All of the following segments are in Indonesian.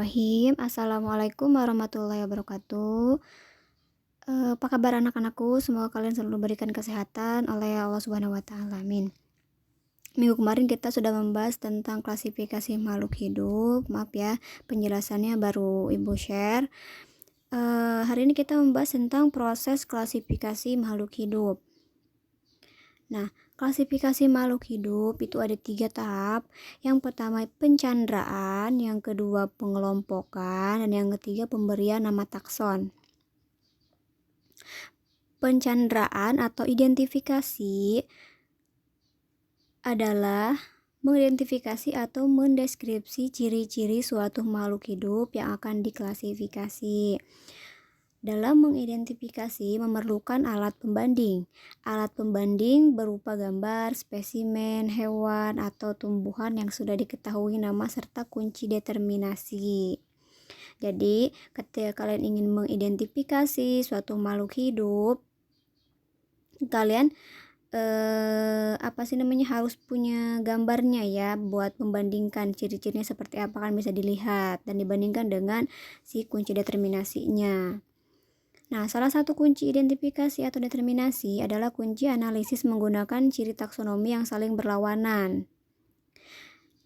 Assalamualaikum warahmatullahi wabarakatuh. Apa kabar anak-anakku? Semoga kalian selalu diberikan kesehatan oleh Allah Subhanahu wa taala. Amin. Minggu kemarin kita sudah membahas tentang klasifikasi makhluk hidup. Maaf ya, penjelasannya baru Ibu share. Hari ini kita membahas tentang proses klasifikasi makhluk hidup. Nah, klasifikasi makhluk hidup itu ada 3 tahap. Yang pertama pencanderaan, yang kedua pengelompokan, dan yang ketiga pemberian nama takson. Pencanderaan atau identifikasi adalah mengidentifikasi atau mendeskripsi ciri-ciri suatu makhluk hidup yang akan diklasifikasi. Dalam mengidentifikasi memerlukan alat pembanding. Alat pembanding berupa gambar, spesimen, hewan, atau tumbuhan yang sudah diketahui nama serta kunci determinasi. Jadi, ketika kalian ingin mengidentifikasi suatu makhluk hidup, kalian harus punya gambarnya ya, buat membandingkan ciri-cirinya seperti apa kan bisa dilihat dan dibandingkan dengan si kunci determinasinya. Nah, salah satu kunci identifikasi atau determinasi adalah kunci analisis menggunakan ciri taksonomi yang saling berlawanan.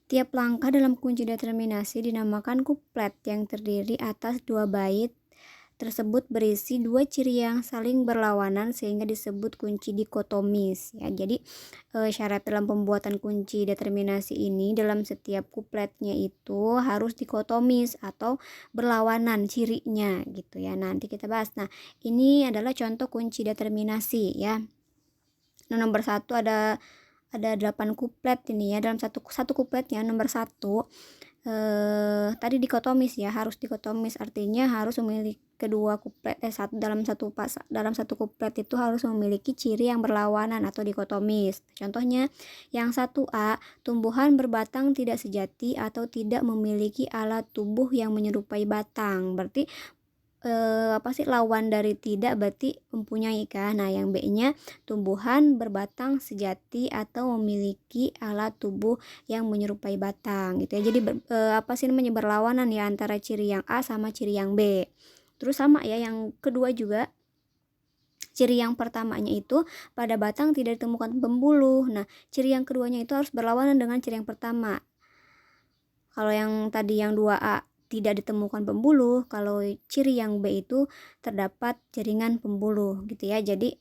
Tiap langkah dalam kunci determinasi dinamakan kuplet yang terdiri atas 2 bait tersebut berisi 2 ciri yang saling berlawanan sehingga disebut kunci dikotomis ya. Jadi syarat dalam pembuatan kunci determinasi ini dalam setiap kupletnya itu harus dikotomis atau berlawanan cirinya gitu ya. Nanti kita bahas. Nah, ini adalah contoh kunci determinasi ya. Nah, nomor 1 ada 8 kuplet ini ya. Dalam satu kupletnya nomor 1 tadi dikotomis ya, harus dikotomis, artinya harus memiliki kedua kuplet dalam satu kuplet itu harus memiliki ciri yang berlawanan atau dikotomis. Contohnya yang 1A, tumbuhan berbatang tidak sejati atau tidak memiliki alat tubuh yang menyerupai batang. Berarti lawan dari tidak berarti mempunyai kan. Nah, yang B-nya tumbuhan berbatang sejati atau memiliki alat tubuh yang menyerupai batang gitu ya. Jadi berlawanan ya antara ciri yang A sama ciri yang B. Terus sama ya yang kedua juga. Ciri yang pertamanya itu pada batang tidak ditemukan pembuluh. Nah, ciri yang keduanya itu harus berlawanan dengan ciri yang pertama. Kalau yang tadi yang 2A tidak ditemukan pembuluh, kalau ciri yang B itu terdapat jaringan pembuluh gitu ya. Jadi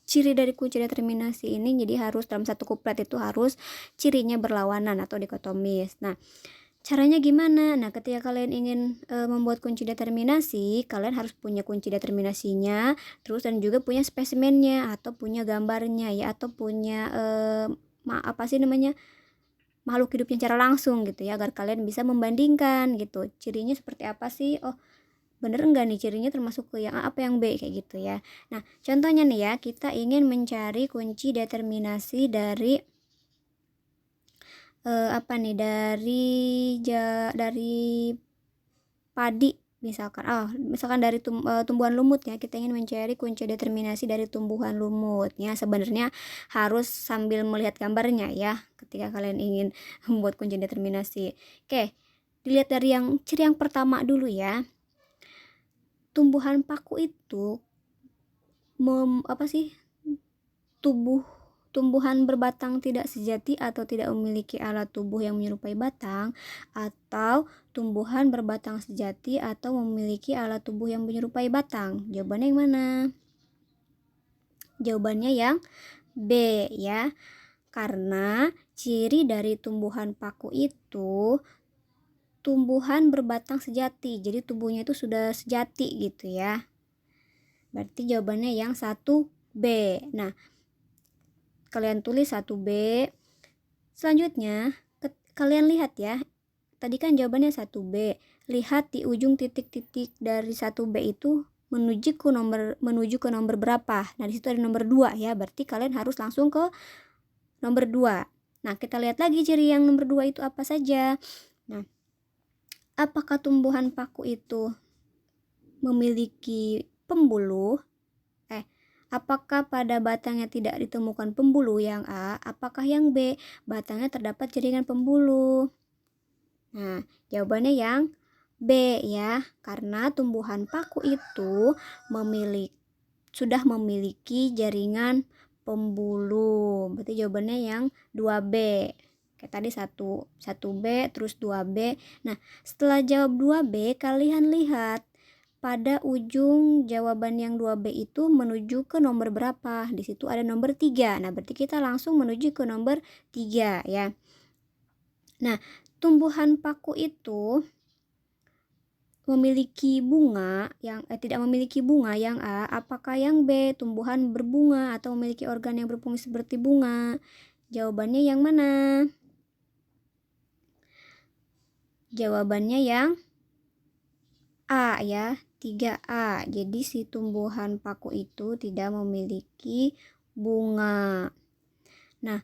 ciri dari kunci determinasi ini jadi harus dalam satu kuplet itu harus cirinya berlawanan atau dikotomis. Nah, caranya gimana? Nah, ketika kalian ingin membuat kunci determinasi, kalian harus punya kunci determinasinya, terus dan juga punya spesimennya atau punya gambarnya ya, atau punya makhluk hidupnya secara langsung gitu ya, agar kalian bisa membandingkan gitu. Cirinya seperti apa sih? Oh, bener enggak nih cirinya termasuk ke yang A apa yang B kayak gitu ya. Nah, contohnya nih ya, kita ingin mencari kunci determinasi dari dari padi misalkan dari tumbuhan lumut ya, kita ingin mencari kunci determinasi dari tumbuhan lumut ya. Sebenarnya harus sambil melihat gambarnya ya ketika kalian ingin membuat kunci determinasi. Oke, dilihat dari ciri yang pertama dulu ya. Tumbuhan paku itu tumbuhan berbatang tidak sejati atau tidak memiliki alat tubuh yang menyerupai batang, atau tumbuhan berbatang sejati atau memiliki alat tubuh yang menyerupai batang. Jawabannya yang mana? Jawabannya yang B ya. Karena ciri dari tumbuhan paku itu tumbuhan berbatang sejati. Jadi tubuhnya itu sudah sejati gitu ya. Berarti jawabannya yang 1B. Nah, kalian tulis 1B. Selanjutnya kalian lihat ya, tadi kan jawabannya 1B. Lihat di ujung titik-titik dari 1B itu menuju ke nomor berapa. Nah, di situ ada nomor 2 ya, berarti kalian harus langsung ke nomor 2. Nah, kita lihat lagi ciri yang nomor 2 itu apa saja. Nah, apakah tumbuhan paku itu memiliki pembuluh? Apakah pada batangnya tidak ditemukan pembuluh yang A? Apakah yang B? Batangnya terdapat jaringan pembuluh. Nah, jawabannya yang B ya, karena tumbuhan paku itu sudah memiliki jaringan pembuluh. Berarti jawabannya yang 2B. Kayak tadi 1B terus 2B. Nah, setelah jawab 2B, kalian lihat pada ujung jawaban yang 2B itu menuju ke nomor berapa? Di situ ada nomor 3. Nah, berarti kita langsung menuju ke nomor 3 ya. Nah, tumbuhan paku itu memiliki bunga yang tidak memiliki bunga yang A, apakah yang B tumbuhan berbunga atau memiliki organ yang berfungsi seperti bunga? Jawabannya yang mana? Jawabannya yang A ya, 3A. Jadi si tumbuhan paku itu tidak memiliki bunga. Nah,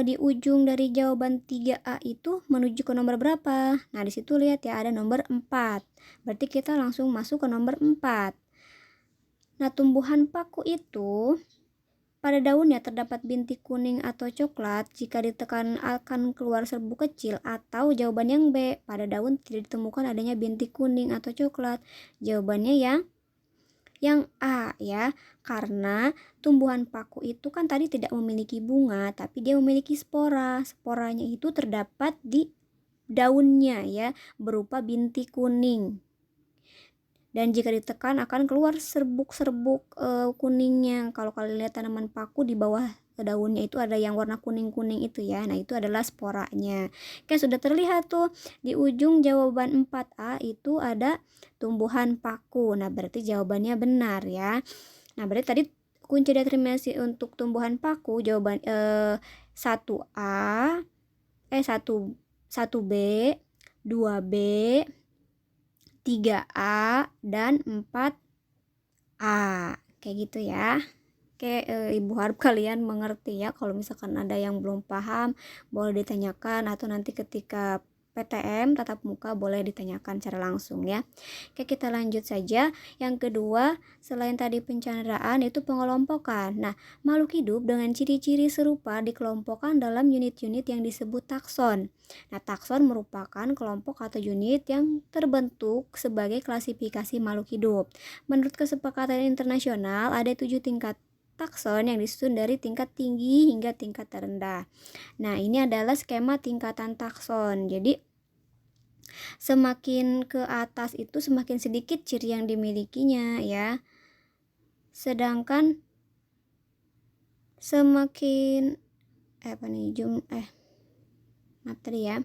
di ujung dari jawaban 3A itu menuju ke nomor berapa? Nah, di situ lihat ya ada nomor 4. Berarti kita langsung masuk ke nomor 4. Nah, tumbuhan paku itu pada daunnya terdapat bintik kuning atau coklat. Jika ditekan akan keluar serbuk kecil, atau jawaban yang B, pada daun tidak ditemukan adanya bintik kuning atau coklat. Jawabannya yang A ya, karena tumbuhan paku itu kan tadi tidak memiliki bunga, tapi dia memiliki spora. Sporanya itu terdapat di daunnya ya, berupa bintik kuning. Dan jika ditekan akan keluar serbuk-serbuk kuningnya. Kalau kalian lihat tanaman paku di bawah daunnya itu ada yang warna kuning-kuning itu ya. Nah, itu adalah sporanya. Oke, sudah terlihat tuh di ujung jawaban 4A itu ada tumbuhan paku. Nah, berarti jawabannya benar ya. Nah, berarti tadi kunci determinasi untuk tumbuhan paku jawaban 1A 1B, 2B, 3A, dan 4A. Kayak gitu ya. Oke, Ibu harap kalian mengerti ya. Kalau misalkan ada yang belum paham, boleh ditanyakan, atau nanti ketika PTM tatap muka boleh ditanyakan secara langsung ya. Oke, kita lanjut saja. Yang kedua, selain tadi pencanderaan itu pengelompokan. Nah, makhluk hidup dengan ciri-ciri serupa dikelompokkan dalam unit-unit yang disebut takson. Nah, takson merupakan kelompok atau unit yang terbentuk sebagai klasifikasi makhluk hidup. Menurut kesepakatan internasional, ada 7 tingkat takson yang disusun dari tingkat tinggi hingga tingkat terendah. Nah, ini adalah skema tingkatan takson. Jadi, semakin ke atas itu semakin sedikit ciri yang dimilikinya ya. Sedangkan semakin materi ya.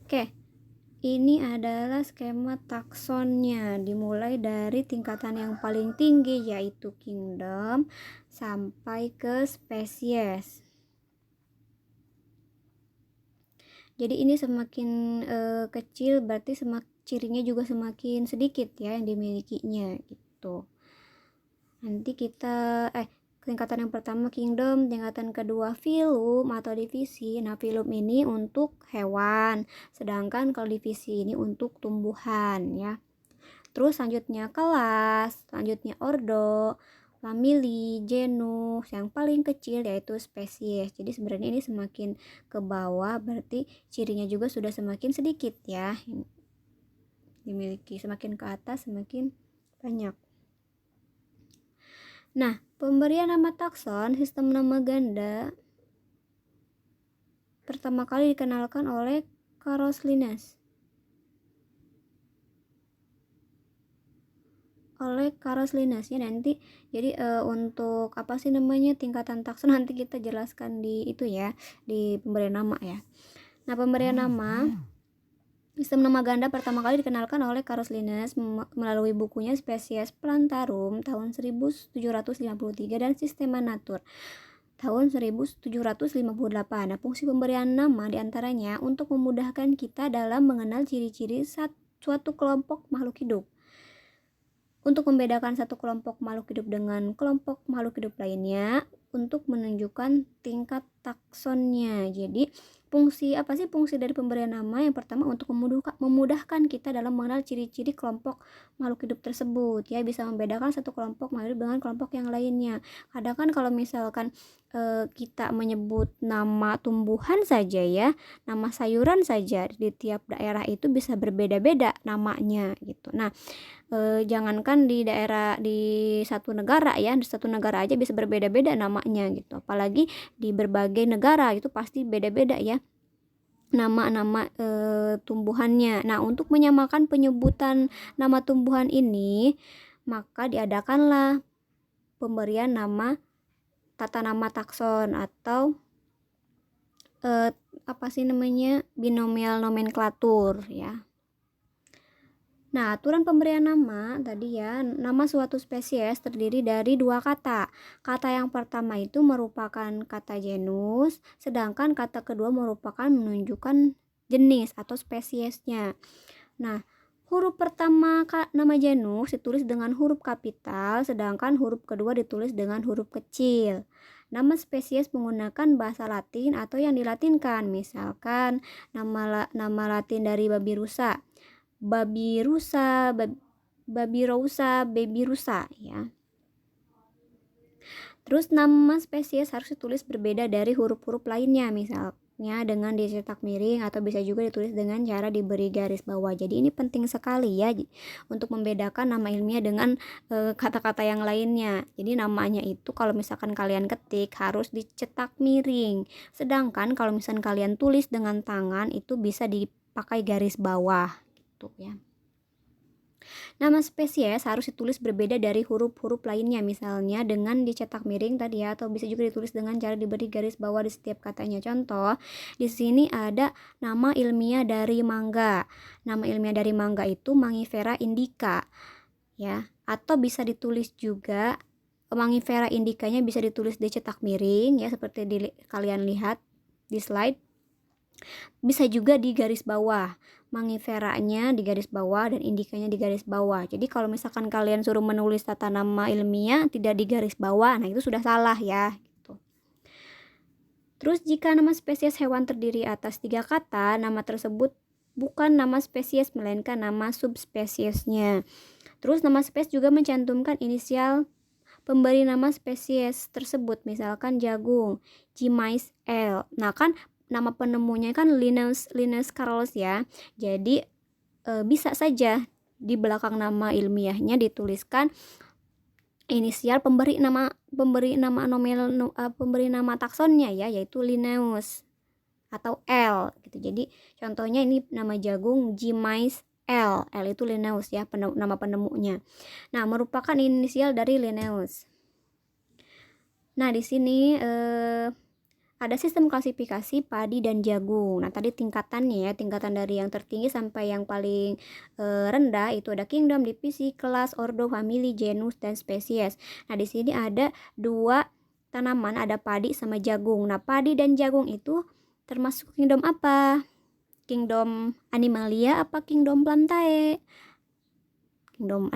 Oke. Ini adalah skema taksonnya, dimulai dari tingkatan yang paling tinggi yaitu kingdom sampai ke spesies. Jadi ini semakin kecil berarti cirinya juga semakin sedikit ya yang dimilikinya gitu. Nanti kita tingkatan yang pertama kingdom, tingkatan kedua filum atau divisi. Nah, filum ini untuk hewan, sedangkan kalau divisi ini untuk tumbuhan ya. Terus selanjutnya kelas, selanjutnya ordo, famili, genus, yang paling kecil yaitu spesies. Jadi sebenarnya ini semakin ke bawah berarti cirinya juga sudah semakin sedikit ya. Dimiliki semakin ke atas semakin banyak. Nah, pemberian nama takson, sistem nama ganda pertama kali dikenalkan oleh Carlos Linnaeus. Ya nanti. Jadi untuk apa sih namanya tingkatan takson nanti kita jelaskan di itu ya, di pemberian nama ya. Nah, pemberian nama sistem nama ganda pertama kali dikenalkan oleh Carlos Linnaeus melalui bukunya Species Plantarum tahun 1753 dan Systema Natur tahun 1758. Nah, fungsi pemberian nama diantaranya untuk memudahkan kita dalam mengenal ciri-ciri suatu kelompok makhluk hidup. Untuk membedakan satu kelompok makhluk hidup dengan kelompok makhluk hidup lainnya, untuk menunjukkan tingkat taksonnya. Jadi, fungsi dari pemberian nama? Yang pertama untuk memudahkan kita dalam mengenal ciri-ciri kelompok makhluk hidup tersebut ya, bisa membedakan satu kelompok makhluk hidup dengan kelompok yang lainnya. Kadang kan kalau misalkan kita menyebut nama tumbuhan saja ya, nama sayuran saja di tiap daerah itu bisa berbeda-beda namanya gitu. Nah, jangankan di daerah di satu negara ya, di satu negara aja bisa berbeda-beda namanya gitu. Apalagi di berbagai negara itu pasti beda-beda ya nama-nama tumbuhannya. Nah, untuk menyamakan penyebutan nama tumbuhan ini, maka diadakanlah pemberian nama tata nama takson atau apa sih namanya, binomial nomenklatur ya. Nah, aturan pemberian nama tadi ya, nama suatu spesies terdiri dari dua kata. Kata yang pertama itu merupakan kata genus, sedangkan kata kedua merupakan menunjukkan jenis atau spesiesnya. Nah, huruf pertama nama genus ditulis dengan huruf kapital, sedangkan huruf kedua ditulis dengan huruf kecil. Nama spesies menggunakan bahasa Latin atau yang dilatinkan, misalkan nama Latin dari Babirusa, Babirousa ya. Terus nama spesies harus ditulis berbeda dari huruf-huruf lainnya, misalnya dengan dicetak miring atau bisa juga ditulis dengan cara diberi garis bawah. Jadi ini penting sekali ya untuk membedakan nama ilmiah dengan kata-kata yang lainnya. Jadi namanya itu kalau misalkan kalian ketik harus dicetak miring. Sedangkan kalau misalkan kalian tulis dengan tangan itu bisa dipakai garis bawah gitu ya. Nama spesies harus ditulis berbeda dari huruf-huruf lainnya, misalnya dengan dicetak miring tadi ya, atau bisa juga ditulis dengan cara diberi garis bawah di setiap katanya. Contoh, di sini ada nama ilmiah dari mangga. Nama ilmiah dari mangga itu Mangifera indica ya, atau bisa ditulis juga Mangifera indicanya bisa ditulis dicetak miring ya, seperti kalian lihat di slide. Bisa juga di garis bawah, Mangiferanya di garis bawah dan indikanya di garis bawah. Jadi kalau misalkan kalian suruh menulis tata nama ilmiah tidak di garis bawah, nah itu sudah salah ya gitu. Terus jika nama spesies hewan terdiri atas 3 kata, nama tersebut bukan nama spesies melainkan nama subspesiesnya. Terus nama spesies juga mencantumkan inisial pemberi nama spesies tersebut, misalkan jagung, Gimais L. Nah kan nama penemunya kan Linnaeus Carolus ya. Jadi bisa saja di belakang nama ilmiahnya dituliskan inisial pemberi nama taksonnya ya, yaitu Linnaeus atau L gitu. Jadi contohnya ini nama jagung Gimais L. L itu Linnaeus ya, nama penemunya. Nah, merupakan inisial dari Linnaeus. Nah, di sini ada sistem klasifikasi padi dan jagung. Nah, tadi tingkatannya ya, tingkatan dari yang tertinggi sampai yang paling rendah itu ada kingdom, divisi, kelas, ordo, famili, genus, dan spesies. Nah, di sini ada 2 tanaman, ada padi sama jagung. Nah, padi dan jagung itu termasuk kingdom apa? Kingdom Animalia apa kingdom Plantae? Kingdom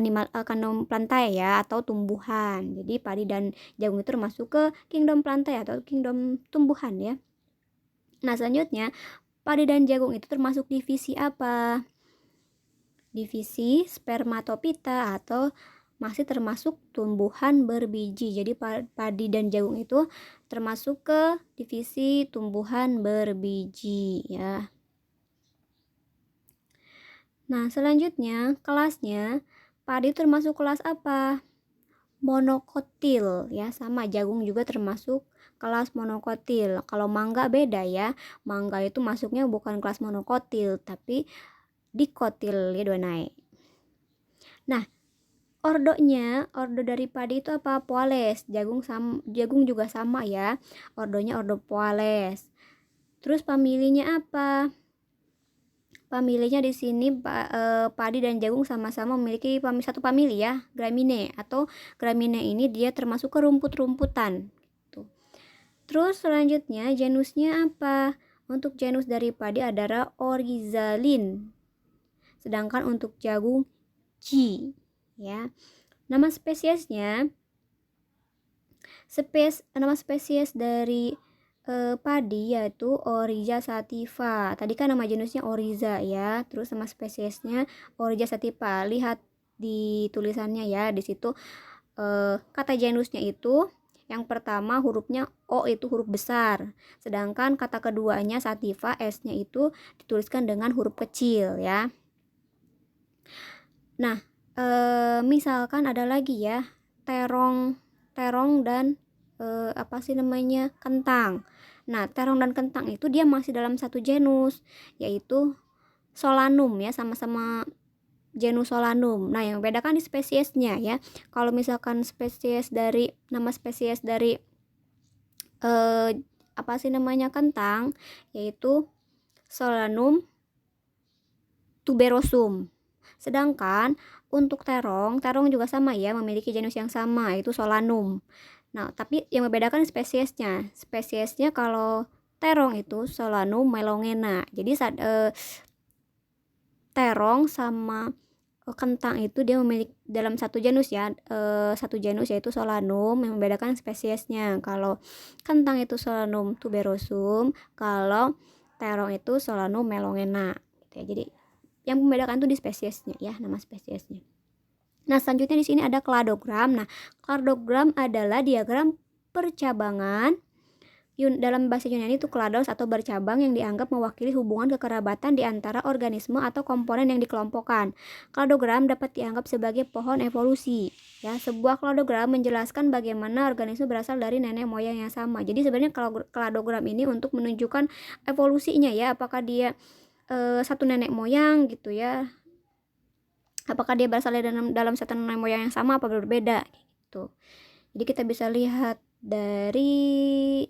Plantae ya, atau tumbuhan. Jadi padi dan jagung itu termasuk ke kingdom Plantae atau kingdom tumbuhan ya. Nah, selanjutnya padi dan jagung itu termasuk divisi apa? Divisi Spermatophyta atau masih termasuk tumbuhan berbiji. Jadi padi dan jagung itu termasuk ke divisi tumbuhan berbiji ya. Nah, selanjutnya kelasnya padi termasuk kelas apa? Monokotil ya, sama jagung juga termasuk kelas monokotil. Kalau mangga beda ya. Mangga itu masuknya bukan kelas monokotil tapi dikotil ya, dua naik. Nah, ordo dari padi itu apa? Poales. Jagung juga sama ya. Ordonya ordo Poales. Terus familinya apa? Familinya di sini padi dan jagung sama-sama memiliki satu famili ya, Gramineae, atau Gramineae ini dia termasuk ke rumput-rumputan. Terus selanjutnya genusnya apa? Untuk genus dari padi adalah Oryzalin. Sedangkan untuk jagung G ya. Nama spesiesnya nama spesies dari padi yaitu Oryza sativa. Tadi kan nama jenisnya Oryza ya, terus nama spesiesnya Oryza sativa. Lihat di tulisannya ya, di situ kata genusnya itu Yang pertama hurufnya O itu huruf besar, sedangkan kata keduanya sativa S-nya itu dituliskan dengan huruf kecil ya. Nah, misalkan ada lagi ya, terong dan kentang. Nah, terong dan kentang itu dia masih dalam satu genus, yaitu Solanum ya, sama-sama genus Solanum. Nah, yang membedakan di spesiesnya ya. Kalau misalkan nama spesies dari kentang, yaitu Solanum tuberosum. Sedangkan untuk terong juga sama ya, memiliki genus yang sama, yaitu Solanum. Nah, tapi yang membedakan spesiesnya. Spesiesnya kalau terong itu Solanum melongena. Jadi terong sama kentang itu dia memiliki dalam satu genus ya, yaitu Solanum, yang membedakan spesiesnya. Kalau kentang itu Solanum tuberosum, kalau terong itu Solanum melongena gitu ya. Jadi yang membedakan itu di spesiesnya ya, nama spesiesnya. Nah, selanjutnya di sini ada kladogram. Nah, kladogram adalah diagram percabangan. Dalam bahasa Yunani itu klados atau bercabang yang dianggap mewakili hubungan kekerabatan di antara organisme atau komponen yang dikelompokkan. Kladogram dapat dianggap sebagai pohon evolusi. Ya, sebuah kladogram menjelaskan bagaimana organisme berasal dari nenek moyang yang sama. Jadi sebenarnya kladogram ini untuk menunjukkan evolusinya ya, apakah dia satu nenek moyang gitu ya. Apakah dia berasal dari dalam satu nenek moyang yang sama apa berbeda gitu. Jadi kita bisa lihat dari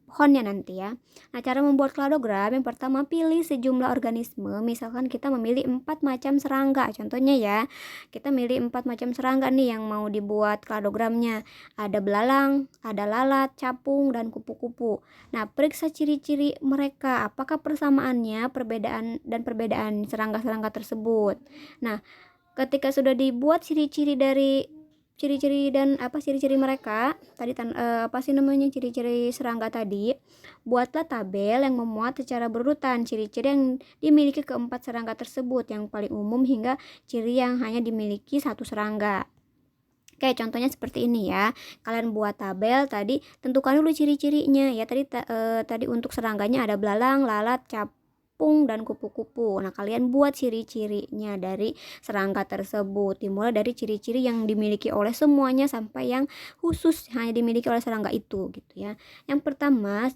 pohonnya nanti ya. Nah, cara membuat kladogram, yang pertama pilih sejumlah organisme. Misalkan kita memilih 4 macam serangga, contohnya ya, kita milih 4 macam serangga nih yang mau dibuat kladogramnya. Ada belalang, ada lalat, capung, dan kupu-kupu. Nah, periksa ciri-ciri mereka, apakah persamaannya, perbedaan serangga-serangga tersebut. Nah, ketika sudah dibuat ciri-ciri mereka tadi ciri-ciri serangga tadi, buatlah tabel yang memuat secara berurutan ciri-ciri yang dimiliki keempat serangga tersebut yang paling umum hingga ciri yang hanya dimiliki satu serangga. Oke, contohnya seperti ini ya. Kalian buat tabel tadi, tentukan dulu ciri-cirinya ya. Tadi untuk serangganya ada belalang, lalat, capung, dan kupu-kupu. Nah, kalian buat ciri-cirinya dari serangga tersebut. Dimulai dari ciri-ciri yang dimiliki oleh semuanya sampai yang khusus hanya dimiliki oleh serangga itu gitu ya.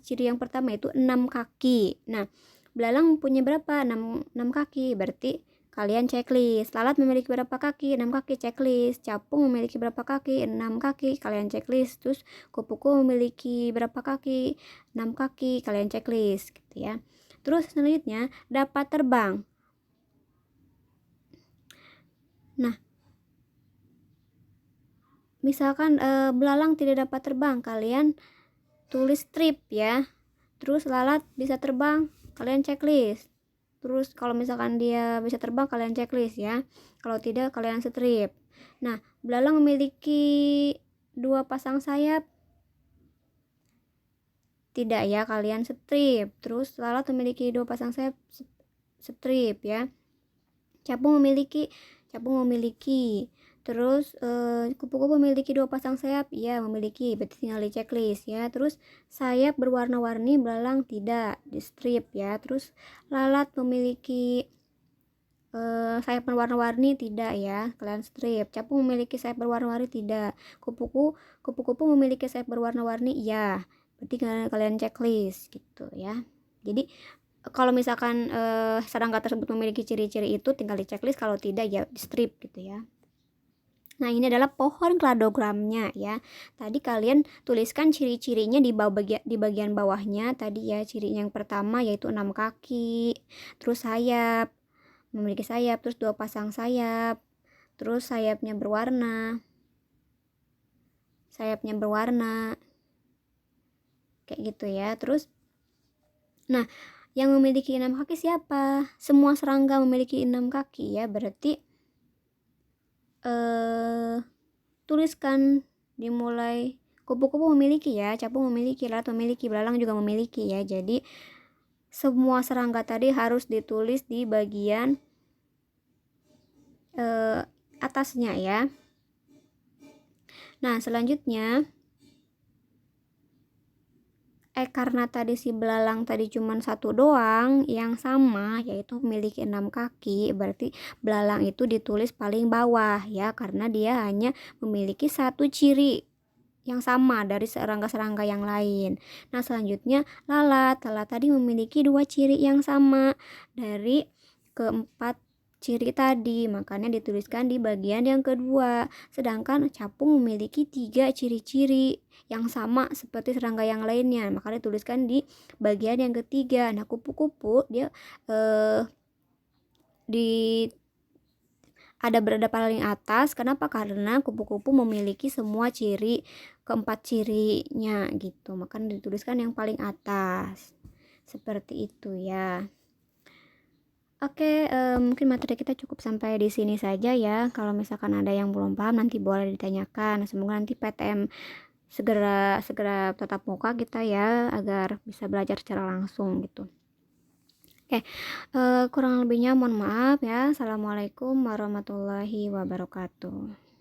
Ciri yang pertama itu 6 kaki. Nah, belalang punya berapa? 6 kaki. Berarti kalian checklist. Lalat memiliki berapa kaki? 6 kaki, checklist. Capung memiliki berapa kaki? 6 kaki, kalian checklist. Terus kupu-kupu memiliki berapa kaki? 6 kaki, kalian checklist gitu ya. Terus selanjutnya dapat terbang. Nah, misalkan belalang tidak dapat terbang, kalian tulis strip ya. Terus lalat bisa terbang, kalian checklist. Terus kalau misalkan dia bisa terbang, kalian checklist ya. Kalau tidak, kalian strip. Nah, belalang memiliki 2 pasang sayap. Tidak ya, kalian strip. Terus lalat memiliki 2 pasang sayap, strip ya. Capung memiliki. Terus kupu-kupu memiliki 2 pasang sayap, ya memiliki, berarti tinggal di checklist ya. Terus sayap berwarna-warni, belalang tidak, di strip ya. Terus lalat memiliki sayap berwarna-warni, tidak ya, kalian strip. Capung memiliki sayap berwarna-warni, tidak. Kupu-kupu memiliki sayap berwarna-warni, ya, berarti kalian checklist gitu ya. Jadi kalau misalkan serangga tersebut memiliki ciri-ciri itu tinggal di checklist, kalau tidak ya di strip gitu ya. Nah, ini adalah pohon kladogramnya ya. Tadi kalian tuliskan ciri-cirinya di bagian bawahnya tadi ya. Ciri yang pertama yaitu 6 kaki, terus memiliki sayap, terus 2 pasang sayap, terus sayapnya berwarna, kayak gitu ya. Terus nah, yang memiliki 6 kaki siapa? Semua serangga memiliki 6 kaki ya, berarti tuliskan dimulai kupu-kupu memiliki ya, capung memiliki, lalat memiliki, belalang juga memiliki ya. Jadi semua serangga tadi harus ditulis di bagian atasnya ya. Nah, selanjutnya karena tadi si belalang tadi cuman satu doang yang sama, yaitu memiliki 6 kaki, berarti belalang itu ditulis paling bawah ya, karena dia hanya memiliki satu ciri yang sama dari serangga-serangga yang lain. Nah, selanjutnya lalat. Lalat tadi memiliki 2 ciri yang sama dari keempat ciri tadi, makanya dituliskan di bagian yang kedua. Sedangkan capung memiliki 3 ciri-ciri yang sama seperti serangga yang lainnya, maka dituliskan di bagian yang ketiga. Nah, kupu-kupu dia di berada paling atas. Kenapa? Karena kupu-kupu memiliki semua keempat cirinya gitu, maka dituliskan yang paling atas. Seperti itu ya. Oke, mungkin materi kita cukup sampai di sini saja ya. Kalau misalkan ada yang belum paham nanti boleh ditanyakan. Semoga nanti PTM segera tatap muka kita ya, agar bisa belajar secara langsung gitu. Oke, kurang lebihnya mohon maaf ya. Assalamualaikum warahmatullahi wabarakatuh.